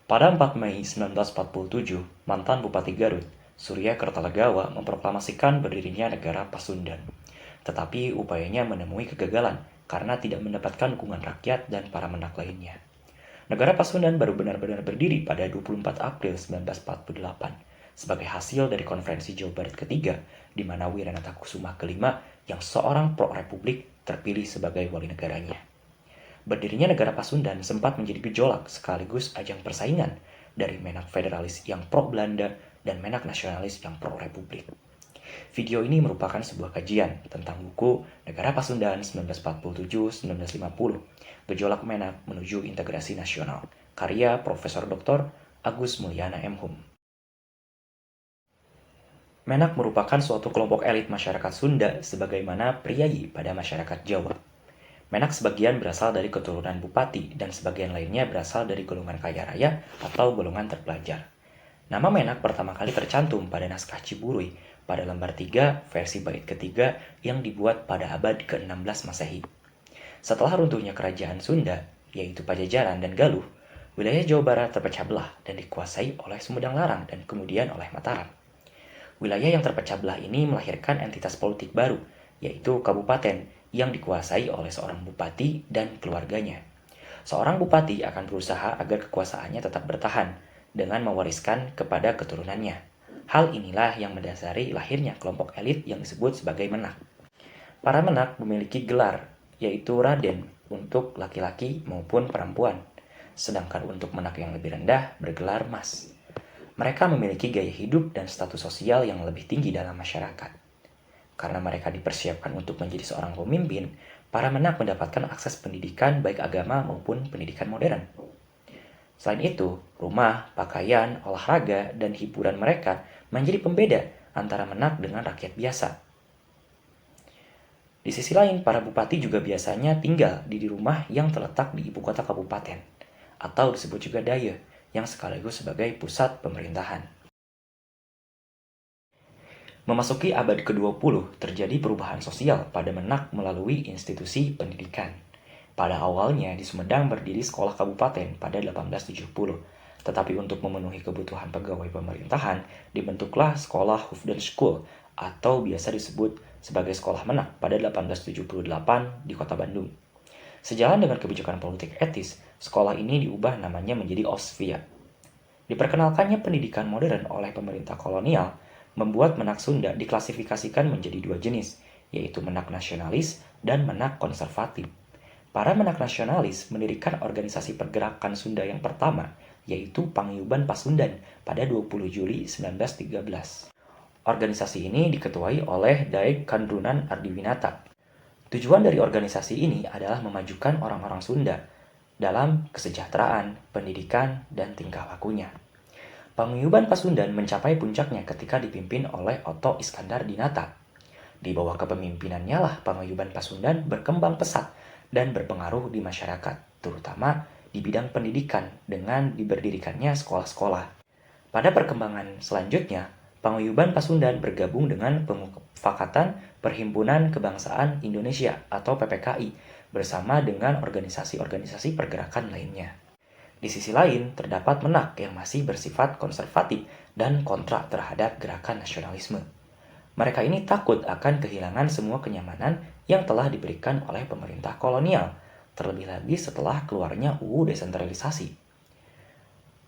Pada 4 Mei 1947, mantan Bupati Garut, Surya Kertalegawa memproklamasikan berdirinya negara Pasundan. Tetapi upayanya menemui kegagalan karena tidak mendapatkan dukungan rakyat dan para menak lainnya. Negara Pasundan baru benar-benar berdiri pada 24 April 1948 sebagai hasil dari Konferensi Jawa Barat ketiga, di mana Wiranata Kusuma kelima yang seorang pro-republik terpilih sebagai wali negaranya. Berdirinya negara Pasundan sempat menjadi gejolak sekaligus ajang persaingan dari menak federalis yang pro-Belanda dan menak nasionalis yang pro-republik. Video ini merupakan sebuah kajian tentang buku Negara Pasundan 1947-1950, Gejolak Menak Menuju Integrasi Nasional, karya Profesor Dr. Agus Mulyana M.Hum. Menak merupakan suatu kelompok elit masyarakat Sunda sebagaimana priayi pada masyarakat Jawa. Menak sebagian berasal dari keturunan bupati dan sebagian lainnya berasal dari golongan kaya raya atau golongan terpelajar. Nama Menak pertama kali tercantum pada naskah Ciburui pada lembar 3 versi bait ketiga yang dibuat pada abad ke-16 Masehi. Setelah runtuhnya kerajaan Sunda, yaitu Pajajaran dan Galuh, wilayah Jawa Barat terpecah belah dan dikuasai oleh Sumedang Larang dan kemudian oleh Mataram. Wilayah yang terpecah belah ini melahirkan entitas politik baru, yaitu kabupaten yang dikuasai oleh seorang bupati dan keluarganya. Seorang bupati akan berusaha agar kekuasaannya tetap bertahan dengan mewariskan kepada keturunannya. Hal inilah yang mendasari lahirnya kelompok elit yang disebut sebagai menak. Para menak memiliki gelar, yaitu Raden untuk laki-laki maupun perempuan, sedangkan untuk menak yang lebih rendah bergelar Mas. Mereka memiliki gaya hidup dan status sosial yang lebih tinggi dalam masyarakat. Karena mereka dipersiapkan untuk menjadi seorang pemimpin, para menak mendapatkan akses pendidikan baik agama maupun pendidikan modern. Selain itu, rumah, pakaian, olahraga, dan hiburan mereka menjadi pembeda antara menak dengan rakyat biasa. Di sisi lain, para bupati juga biasanya tinggal di rumah yang terletak di ibu kota kabupaten, atau disebut juga daya, yang sekaligus sebagai pusat pemerintahan. Memasuki abad ke-20, terjadi perubahan sosial pada Menak melalui institusi pendidikan. Pada awalnya di Sumedang berdiri sekolah kabupaten pada 1870, tetapi untuk memenuhi kebutuhan pegawai pemerintahan, dibentuklah sekolah Hufden School atau biasa disebut sebagai sekolah Menak pada 1878 di kota Bandung. Sejalan dengan kebijakan politik etis, sekolah ini diubah namanya menjadi Osvia. Diperkenalkannya pendidikan modern oleh pemerintah kolonial, membuat menak Sunda diklasifikasikan menjadi dua jenis, yaitu menak nasionalis dan menak konservatif. Para menak nasionalis mendirikan organisasi pergerakan Sunda yang pertama, yaitu Paguyuban Pasundan pada 20 Juli 1913. Organisasi ini diketuai oleh Daeng Kandrunan Ardiwinata. Tujuan dari organisasi ini adalah memajukan orang-orang Sunda dalam kesejahteraan, pendidikan, dan tingkah lakunya. Paguyuban Pasundan mencapai puncaknya ketika dipimpin oleh Oto Iskandar Dinata. Di bawah kepemimpinannya lah Paguyuban Pasundan berkembang pesat dan berpengaruh di masyarakat, terutama di bidang pendidikan dengan diberdirikannya sekolah-sekolah. Pada perkembangan selanjutnya, Paguyuban Pasundan bergabung dengan Pemufakatan Perhimpunan Kebangsaan Indonesia atau PPKI bersama dengan organisasi-organisasi pergerakan lainnya. Di sisi lain, terdapat menak yang masih bersifat konservatif dan kontra terhadap gerakan nasionalisme. Mereka ini takut akan kehilangan semua kenyamanan yang telah diberikan oleh pemerintah kolonial, terlebih lagi setelah keluarnya UU desentralisasi.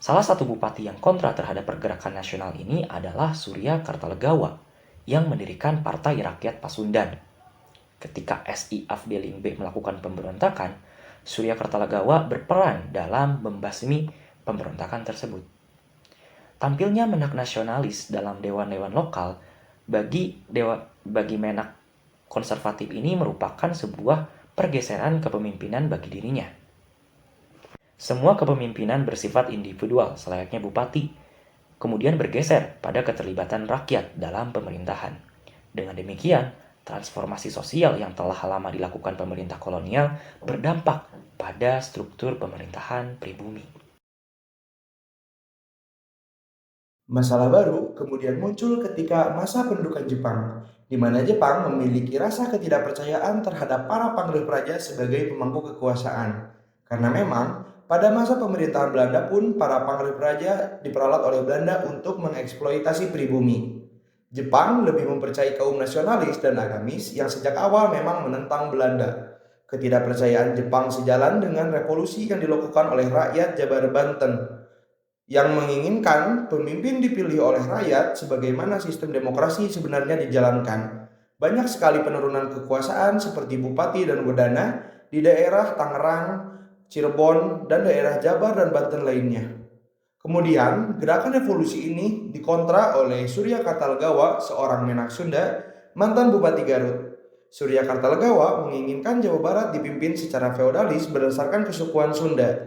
Salah satu bupati yang kontra terhadap pergerakan nasional ini adalah Surya Kertalegawa yang mendirikan Partai Rakyat Pasundan. Ketika SI Afdeling B melakukan pemberontakan, Surya Kertalegawa berperan dalam membasmi pemberontakan tersebut. Tampilnya menak nasionalis dalam dewan-dewan lokal bagi menak konservatif ini merupakan sebuah pergeseran kepemimpinan bagi dirinya. Semua kepemimpinan bersifat individual selayaknya bupati, kemudian bergeser pada keterlibatan rakyat dalam pemerintahan. Dengan demikian, transformasi sosial yang telah lama dilakukan pemerintah kolonial berdampak pada struktur pemerintahan pribumi. Masalah baru kemudian muncul ketika masa pendudukan Jepang, di mana Jepang memiliki rasa ketidakpercayaan terhadap para panggil praja sebagai pemangku kekuasaan. Karena memang Pada masa pemerintahan Belanda pun, para pangeran raja diperalat oleh Belanda untuk mengeksploitasi pribumi. Jepang lebih mempercayai kaum nasionalis dan agamis yang sejak awal memang menentang Belanda. Ketidakpercayaan Jepang sejalan dengan revolusi yang dilakukan oleh rakyat Jabar Banten, yang menginginkan pemimpin dipilih oleh rakyat sebagaimana sistem demokrasi sebenarnya dijalankan. Banyak sekali penurunan kekuasaan seperti bupati dan wedana di daerah Tangerang, Cirebon, dan daerah Jabar dan Banten lainnya. Kemudian, gerakan revolusi ini dikontra oleh Surya Kartalegawa, seorang menak Sunda, mantan Bupati Garut. Surya Kartalegawa menginginkan Jawa Barat dipimpin secara feodalis berdasarkan kesukuan Sunda.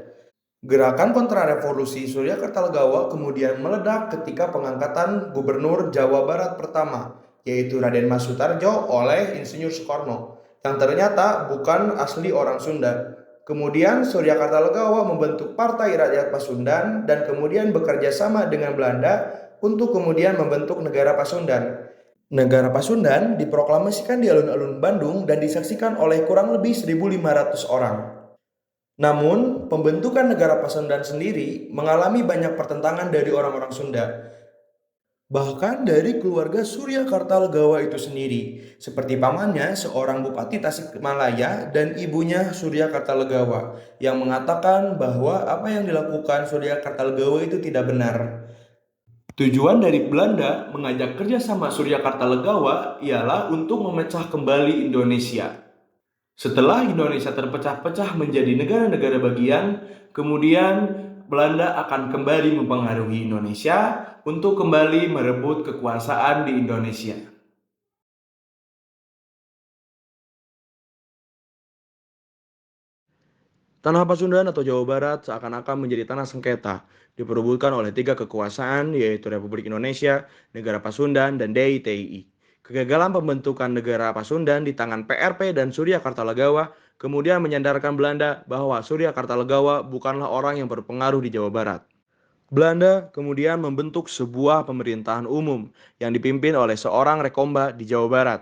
Gerakan kontrarevolusi Surya Kartalegawa kemudian meledak ketika pengangkatan Gubernur Jawa Barat pertama, yaitu Raden Mas Sutarjo oleh Insinyur Soekarno, yang ternyata bukan asli orang Sunda. Kemudian Surya Kartalegawa membentuk Partai Rakyat Pasundan dan kemudian bekerja sama dengan Belanda untuk kemudian membentuk Negara Pasundan. Negara Pasundan diproklamasikan di alun-alun Bandung dan disaksikan oleh kurang lebih 1.500 orang. Namun, pembentukan negara Pasundan sendiri mengalami banyak pertentangan dari orang-orang Sunda, bahkan dari keluarga Surya Kartalegawa itu sendiri, seperti pamannya seorang Bupati Tasikmalaya dan ibunya Surya Kartalegawa, yang mengatakan bahwa apa yang dilakukan Surya Kartalegawa itu tidak benar. Tujuan dari Belanda mengajak kerjasama Surya Kartalegawa ialah untuk memecah kembali Indonesia. Setelah Indonesia terpecah-pecah menjadi negara-negara bagian, kemudian Belanda akan kembali mempengaruhi Indonesia untuk kembali merebut kekuasaan di Indonesia. Tanah Pasundan atau Jawa Barat seakan-akan menjadi tanah sengketa, diperebutkan oleh tiga kekuasaan yaitu Republik Indonesia, Negara Pasundan, dan DITII. Kegagalan pembentukan Negara Pasundan di tangan PRP dan Surya Kartalegawa kemudian menyandarkan Belanda bahwa Surya Kartalegawa bukanlah orang yang berpengaruh di Jawa Barat. Belanda kemudian membentuk sebuah pemerintahan umum yang dipimpin oleh seorang rekomba di Jawa Barat.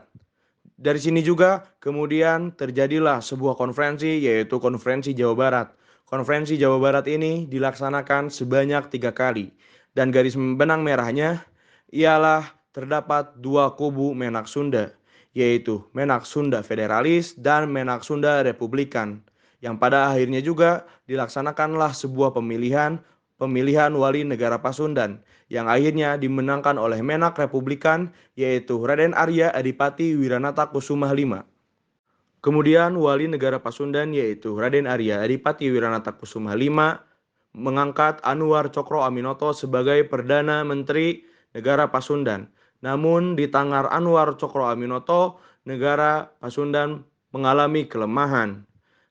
Dari sini juga kemudian terjadilah sebuah konferensi yaitu Konferensi Jawa Barat. Konferensi Jawa Barat ini dilaksanakan sebanyak 3 kali dan garis benang merahnya ialah terdapat dua kubu Menak Sunda, yaitu Menak Sunda Federalis dan Menak Sunda Republikan, yang pada akhirnya juga dilaksanakanlah sebuah pemilihan wali negara Pasundan yang akhirnya dimenangkan oleh Menak Republikan yaitu Raden Arya Adipati Wiranata Kusuma V. Kemudian wali negara Pasundan yaitu Raden Arya Adipati Wiranata Kusuma V mengangkat Anwar Cokro Aminoto sebagai Perdana Menteri Negara Pasundan. Namun di tangan Anwar Cokro Aminoto, negara Pasundan mengalami kelemahan.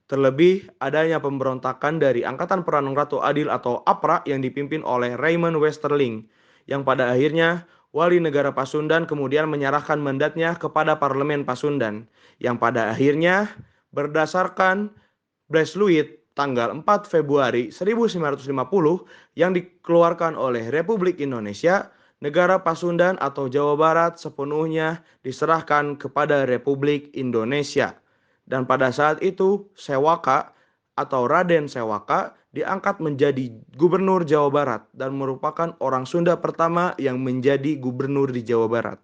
Terlebih adanya pemberontakan dari Angkatan Perang Ratu Adil atau APRA yang dipimpin oleh Raymond Westerling, yang pada akhirnya wali negara Pasundan kemudian menyerahkan mandatnya kepada Parlemen Pasundan, yang pada akhirnya berdasarkan Bresluit tanggal 4 Februari 1950 yang dikeluarkan oleh Republik Indonesia, negara Pasundan atau Jawa Barat sepenuhnya diserahkan kepada Republik Indonesia. Dan pada saat itu Sewaka atau Raden Sewaka diangkat menjadi gubernur Jawa Barat dan merupakan orang Sunda pertama yang menjadi gubernur di Jawa Barat.